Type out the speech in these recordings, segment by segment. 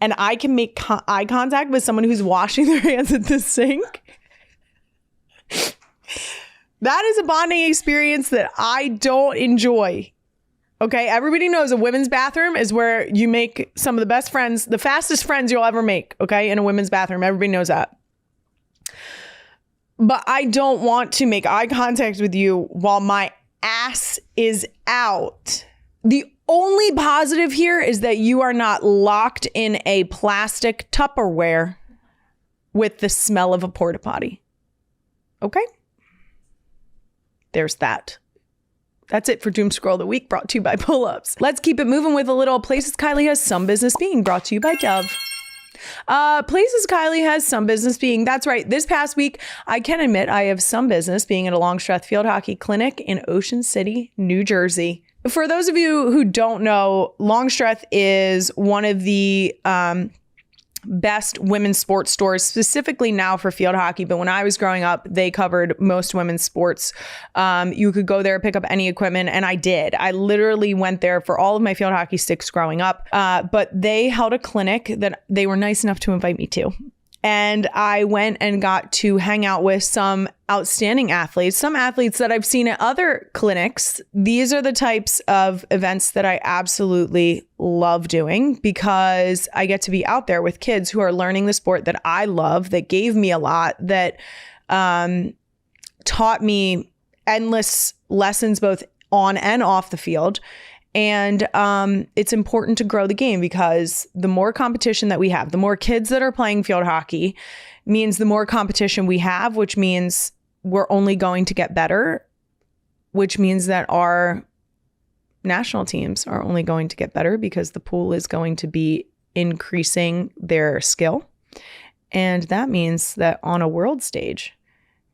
and I can make eye contact with someone who's washing their hands at the sink, that is a bonding experience that I don't enjoy. Okay, everybody knows a women's bathroom is where you make some of the best friends, the fastest friends you'll ever make, okay, in a women's bathroom. Everybody knows that. But I don't want to make eye contact with you while my ass is out. The only positive here is that you are not locked in a plastic Tupperware with the smell of a porta potty. Okay? There's that. That's it for Doom Scroll of the Week, brought to you by Pull-Ups. Let's keep it moving with a little Places Kylie Has Some Business Being, brought to you by Dove. Places Kylie Has Some Business Being. That's right. This past week, I can admit I have some business being at a Longstreth Field Hockey Clinic in Ocean City, New Jersey. For those of you who don't know, Longstreth is one of the best women's sports stores, specifically now for field hockey. But when I was growing up, they covered most women's sports. You could go there, pick up any equipment. And I did. I literally went there for all of my field hockey sticks growing up. But they held a clinic that they were nice enough to invite me to. And I went and got to hang out with some outstanding athletes, some athletes that I've seen at other clinics. These are the types of events that I absolutely love doing because I get to be out there with kids who are learning the sport that I love, that gave me a lot, that taught me endless lessons both on and off the field. And it's important to grow the game because the more competition that we have, the more kids that are playing field hockey means the more competition we have, which means we're only going to get better, which means that our national teams are only going to get better because the pool is going to be increasing their skill. And that means that on a world stage,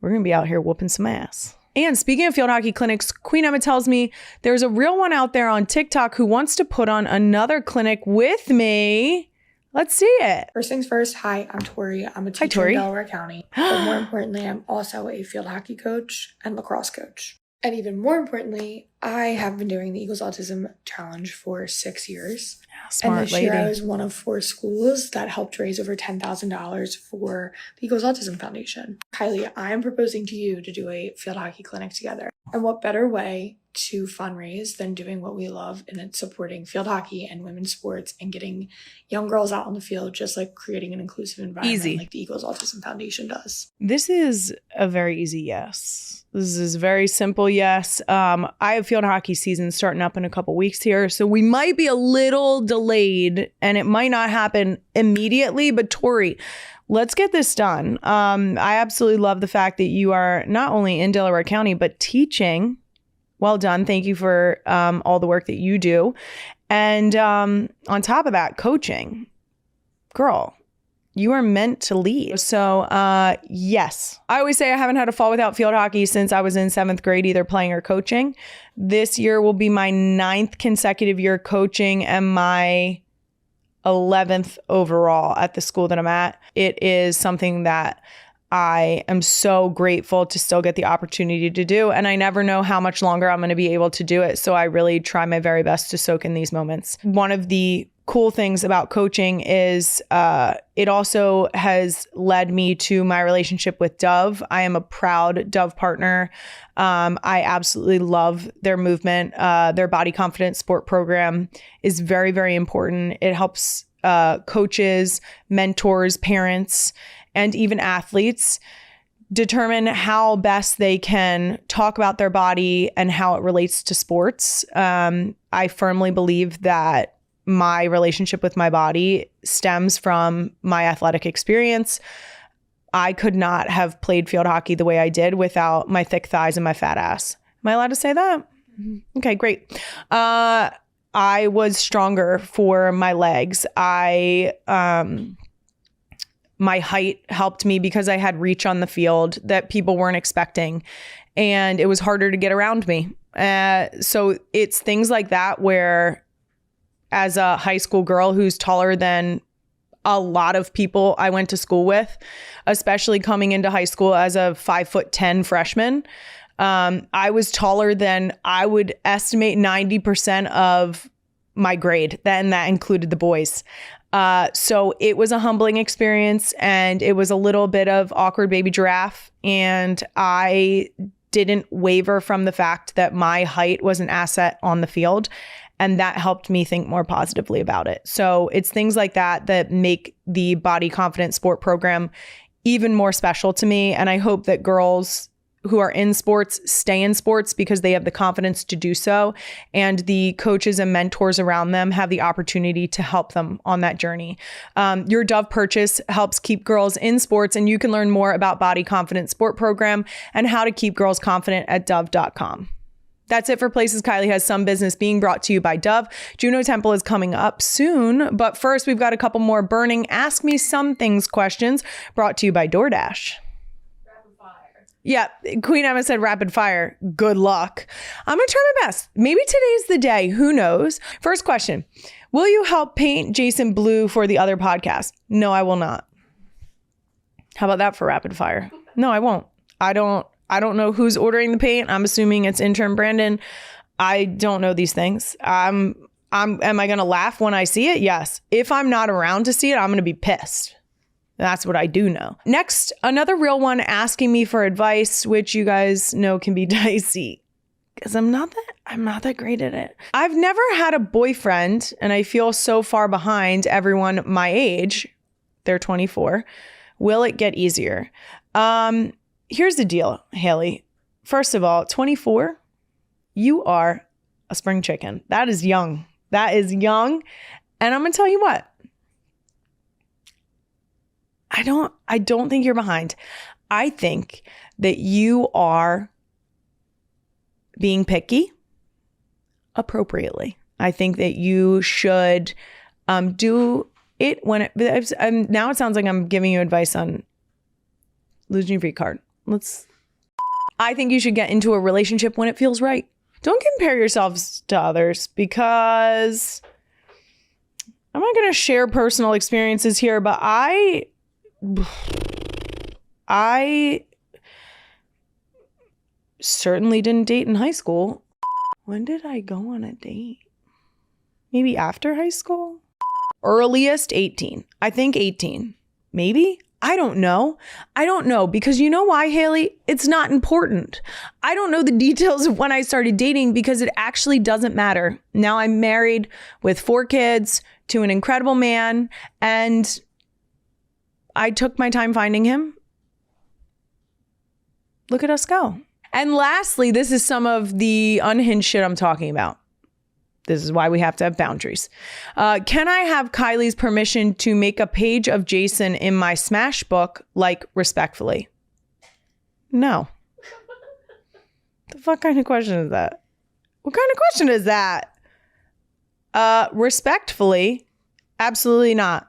we're going to be out here whooping some ass. And speaking of field hockey clinics, Queen Emma tells me there's a real one out there on TikTok who wants to put on another clinic with me. Let's see it. First things first, hi, I'm Tori. I'm a teacher in Delaware County. But more importantly, I'm also a field hockey coach and lacrosse coach. And even more importantly, I have been doing the Eagles Autism Challenge for 6 years. Yeah, smart and this lady. year I was one of 4 schools that helped raise over $10,000 for the Eagles Autism Foundation. Kylie, I am proposing to you to do a field hockey clinic together. And what better way to fundraise than doing what we love, and it's supporting field hockey and women's sports and getting young girls out on the field, just like creating an inclusive environment like the Eagles Autism Foundation does. This is a very easy yes. This is a very simple yes. I have field hockey season starting up in a couple weeks here, so we might be a little delayed and it might not happen immediately, but Tori, let's get this done. I absolutely love the fact that you are not only in Delaware County, but teaching. Well done. Thank you for all the work that you do. And on top of that, coaching. Girl, you are meant to lead. So yes, I always say I haven't had a fall without field hockey since I was in 7th grade, either playing or coaching. This year will be my 9th consecutive year coaching and my 11th overall at the school that I'm at. It is something that I am so grateful to still get the opportunity to do. And I never know how much longer I'm going to be able to do it. So I really try my very best to soak in these moments. One of the cool things about coaching is it also has led me to my relationship with Dove. I am a proud Dove partner. I absolutely love their movement. Their body confidence sport program is very, very important. It helps coaches, mentors, parents, and even athletes determine how best they can talk about their body and how it relates to sports. I firmly believe that my relationship with my body stems from my athletic experience. I could not have played field hockey the way I did without my thick thighs and my fat ass. Am I allowed to say that? Okay, great. I was stronger for my legs. My height helped me because I had reach on the field that people weren't expecting, and it was harder to get around me. So it's things like that where, as a high school girl who's taller than a lot of people I went to school with, especially coming into high school as a 5'10" freshman, I was taller than I would estimate 90% of my grade. Then that included the boys. So it was a humbling experience, and it was a little bit of awkward baby giraffe. And I didn't waver from the fact that my height was an asset on the field. And that helped me think more positively about it. So it's things like that that make the Body Confident Sport program even more special to me. And I hope that girls who are in sports stay in sports because they have the confidence to do so. And the coaches and mentors around them have the opportunity to help them on that journey. Your Dove purchase helps keep girls in sports, and you can learn more about Body Confident Sport program and how to keep girls confident at dove.com. That's it for Places Kylie Has Some Business, being brought to you by Dove. Juno Temple is coming up soon, but first we've got a couple more burning Ask Me Some Things questions brought to you by DoorDash. Rapid fire. Yeah, Queen Emma said rapid fire. Good luck. I'm going to try my best. Maybe today's the day. Who knows? First question. Will you help paint Jason blue for the other podcast? No, I will not. How about that for rapid fire? No, I won't. I don't know who's ordering the paint. I'm assuming it's intern Brandon. I don't know these things. Am I going to laugh when I see it? Yes. If I'm not around to see it, I'm going to be pissed. That's what I do know. Next, another real one asking me for advice, which you guys know can be dicey because I'm not that great at it. I've never had a boyfriend, and I feel so far behind everyone my age. They're 24. Will it get easier? Here's the deal, Haley. First of all, 24, you are a spring chicken. That is young. That is young. And I'm going to tell you what. I don't think you're behind. I think that you are being picky appropriately. I think that you should do it when it, now it sounds like I'm giving you advice on losing your free card. I think you should get into a relationship when it feels right. Don't compare yourselves to others, because I'm not going to share personal experiences here, but I certainly didn't date in high school. When did I go on a date? Maybe after high school? Earliest 18. I think 18. Maybe? I don't know. Because you know why, Haley? It's not important. I don't know the details of when I started dating because it actually doesn't matter. Now I'm married with 4 kids to an incredible man, and I took my time finding him. Look at us go. And lastly, this is some of the unhinged shit I'm talking about. This is why we have to have boundaries. Can I have Kylie's permission to make a page of Jason in my Smash book, like respectfully? No. The fuck kind of question is that? What kind of question is that? Respectfully, absolutely not.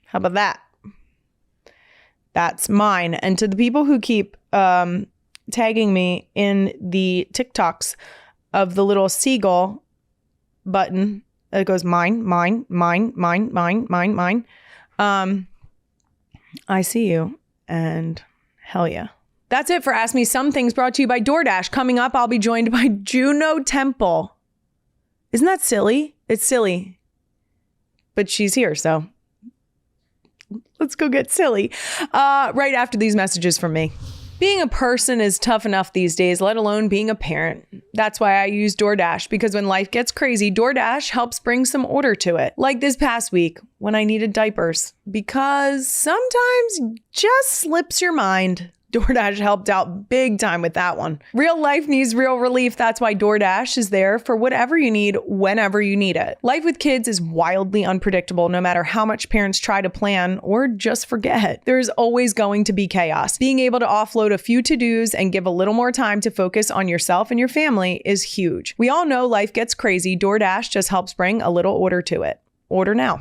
How about that? That's mine. And to the people who keep tagging me in the TikToks of the little seagull button that goes mine. I see you, and hell yeah. That's it for Ask Me Some Things, brought to you by DoorDash. Coming up, I'll be joined by Juno Temple. Isn't that silly? It's silly, but she's here, so let's go get silly. Right after these messages from me. Being a person is tough enough these days, let alone being a parent. That's why I use DoorDash, because when life gets crazy, DoorDash helps bring some order to it. Like this past week when I needed diapers, because sometimes just slips your mind. DoorDash helped out big time with that one. Real life needs real relief. That's why DoorDash is there for whatever you need, whenever you need it. Life with kids is wildly unpredictable, no matter how much parents try to plan or just forget. There's always going to be chaos. Being able to offload a few to-dos and give a little more time to focus on yourself and your family is huge. We all know life gets crazy. DoorDash just helps bring a little order to it. Order now.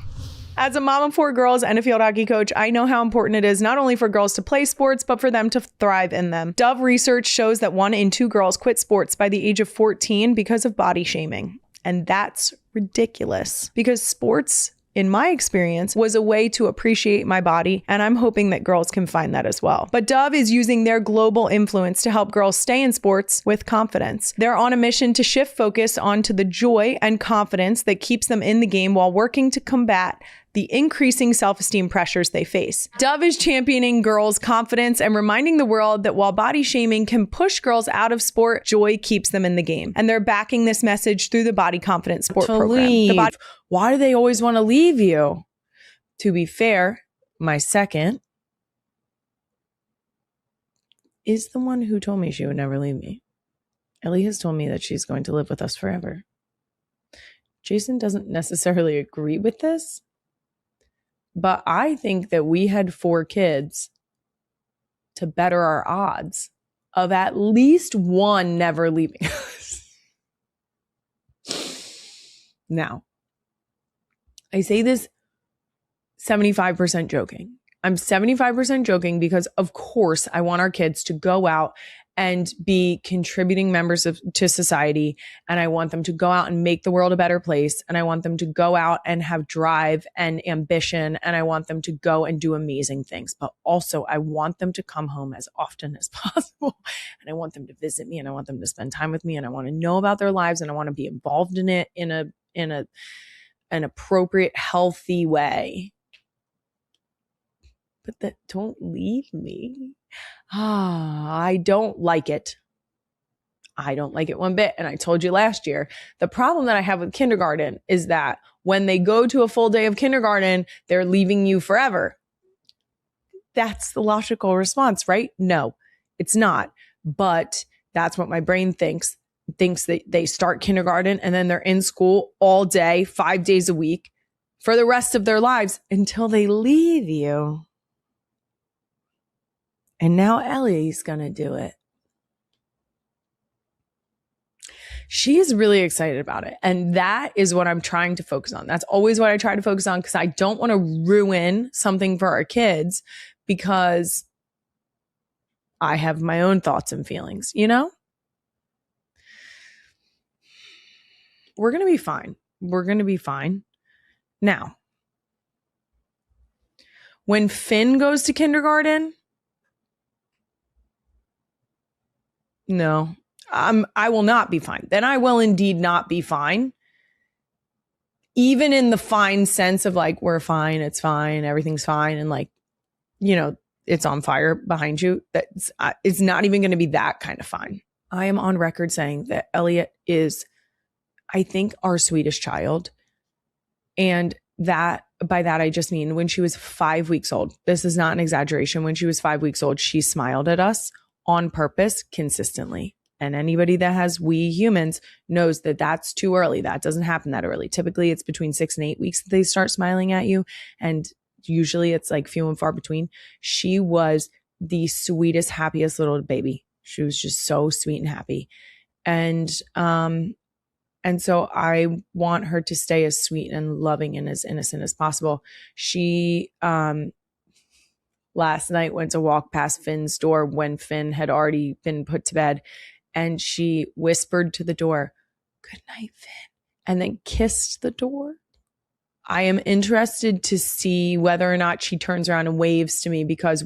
As a mom of 4 girls and a field hockey coach, I know how important it is not only for girls to play sports, but for them to thrive in them. Dove research shows that 1 in 2 girls quit sports by the age of 14 because of body shaming. And that's ridiculous, because sports in my experience, was a way to appreciate my body, and I'm hoping that girls can find that as well. But Dove is using their global influence to help girls stay in sports with confidence. They're on a mission to shift focus onto the joy and confidence that keeps them in the game while working to combat the increasing self-esteem pressures they face. Dove is championing girls' confidence and reminding the world that while body shaming can push girls out of sport, joy keeps them in the game. And they're backing this message through the Body Confidence Sport Program. Why do they always want to leave you? To be fair, my second is the one who told me she would never leave me. Ellie has told me that she's going to live with us forever. Jason doesn't necessarily agree with this, but I think that we had 4 kids to better our odds of at least one never leaving us. Now, I say this 75% joking. I'm 75% joking because, of course, I want our kids to go out and be contributing members to society. And I want them to go out and make the world a better place. And I want them to go out and have drive and ambition. And I want them to go and do amazing things. But also I want them to come home as often as possible. And I want them to visit me, and I want them to spend time with me, and I want to know about their lives, and I want to be involved in it in an appropriate, healthy way. But that don't leave me. I don't like it. I don't like it one bit. And I told you last year, the problem that I have with kindergarten is that when they go to a full day of kindergarten, they're leaving you forever. That's the logical response, right? No, it's not. But that's what my brain thinks that they start kindergarten and then they're in school all day, 5 days a week for the rest of their lives until they leave you. And now Ellie's going to do it. She is really excited about it. And that is what I'm trying to focus on. That's always what I try to focus on, because I don't want to ruin something for our kids because I have my own thoughts and feelings, you know? We're going to be fine. We're going to be fine. Now, when Finn goes to kindergarten, no, I will not be fine. Then I will indeed not be fine. Even in the fine sense of like, we're fine, it's fine, everything's fine. And like, you know, it's on fire behind you. It's not even going to be that kind of fine. I am on record saying that Elliot is, I think, our sweetest child. And that by that, I just mean when she was 5 weeks old, this is not an exaggeration. When she was 5 weeks old, she smiled at us on purpose consistently. And anybody that has we humans knows that that's too early. That doesn't happen that early. Typically it's between 6 and 8 weeks that they start smiling at you. And usually it's like few and far between. She was the sweetest, happiest little baby. She was just so sweet and happy. And so I want her to stay as sweet and loving and as innocent as possible. She, last night went to walk past Finn's door when Finn had already been put to bed. And she whispered to the door, "Good night, Finn," and then kissed the door. I am interested to see whether or not she turns around and waves to me, because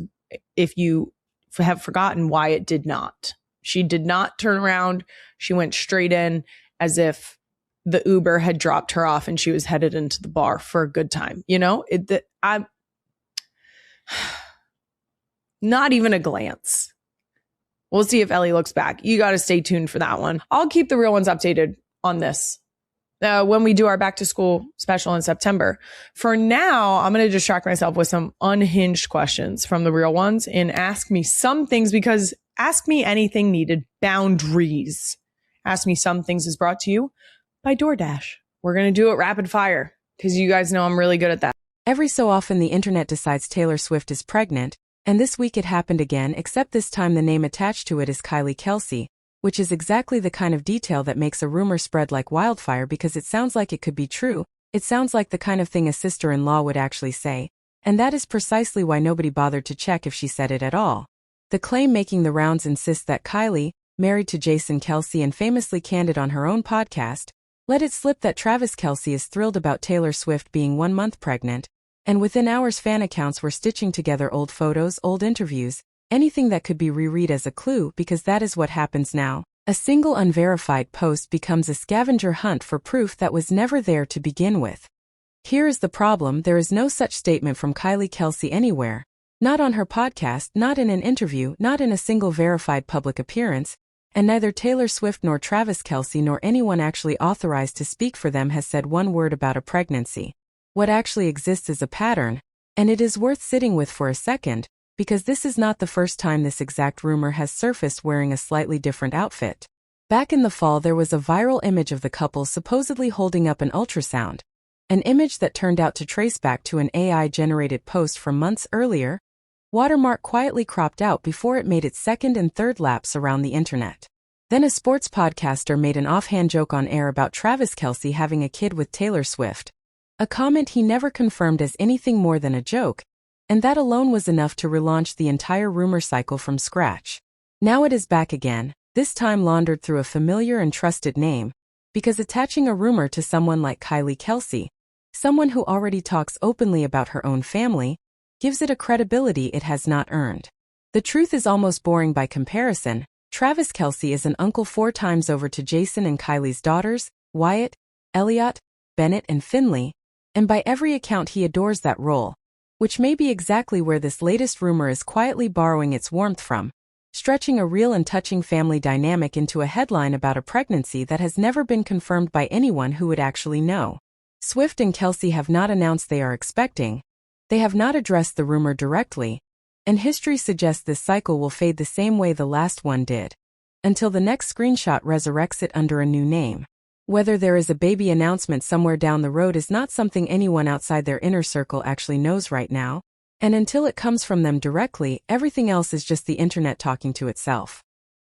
if you have forgotten, Wyatt did not. She did not turn around. She went straight in as if the Uber had dropped her off and she was headed into the bar for a good time. You know, I'm not even a glance. We'll see if Ellie looks back. You got to stay tuned for that one. I'll keep the real ones updated on this when we do our back to school special in September. For now, I'm going to distract myself with some unhinged questions from the real ones and ask me some things, because Ask Me Anything needed boundaries. Ask Me Some Things is brought to you by DoorDash. We're going to do it rapid fire because you guys know I'm really good at that. Every so often the internet decides Taylor Swift is pregnant, and this week it happened again, except this time the name attached to it is Kylie Kelce, which is exactly the kind of detail that makes a rumor spread like wildfire, because it sounds like it could be true. It sounds like the kind of thing a sister-in-law would actually say, and that is precisely why nobody bothered to check if she said it at all. The claim making the rounds insists that Kylie, married to Jason Kelce and famously candid on her own podcast, let it slip that Travis Kelce is thrilled about Taylor Swift being 1 month pregnant, and within hours fan accounts were stitching together old photos, old interviews, anything that could be reread as a clue, because that is what happens now. A single unverified post becomes a scavenger hunt for proof that was never there to begin with. Here is the problem: there is no such statement from Kylie Kelce anywhere. Not on her podcast, not in an interview, not in a single verified public appearance, and neither Taylor Swift nor Travis Kelce nor anyone actually authorized to speak for them has said one word about a pregnancy. What actually exists is a pattern, and it is worth sitting with for a second, because this is not the first time this exact rumor has surfaced wearing a slightly different outfit. Back in the fall, there was a viral image of the couple supposedly holding up an ultrasound, an image that turned out to trace back to an AI-generated post from months earlier, watermark quietly cropped out before it made its second and third laps around the internet. Then a sports podcaster made an offhand joke on air about Travis Kelce having a kid with Taylor Swift, a comment he never confirmed as anything more than a joke, and that alone was enough to relaunch the entire rumor cycle from scratch. Now it is back again, this time laundered through a familiar and trusted name, because attaching a rumor to someone like Kylie Kelce, someone who already talks openly about her own family, gives it a credibility it has not earned. The truth is almost boring by comparison. Travis Kelce is an uncle 4 times over to Jason and Kylie's daughters, Wyatt, Elliot, Bennett and Finley, and by every account he adores that role, which may be exactly where this latest rumor is quietly borrowing its warmth from, stretching a real and touching family dynamic into a headline about a pregnancy that has never been confirmed by anyone who would actually know. Swift and Kelce have not announced they are expecting, they have not addressed the rumor directly, and history suggests this cycle will fade the same way the last one did, until the next screenshot resurrects it under a new name. Whether there is a baby announcement somewhere down the road is not something anyone outside their inner circle actually knows right now, and until it comes from them directly, everything else is just the internet talking to itself.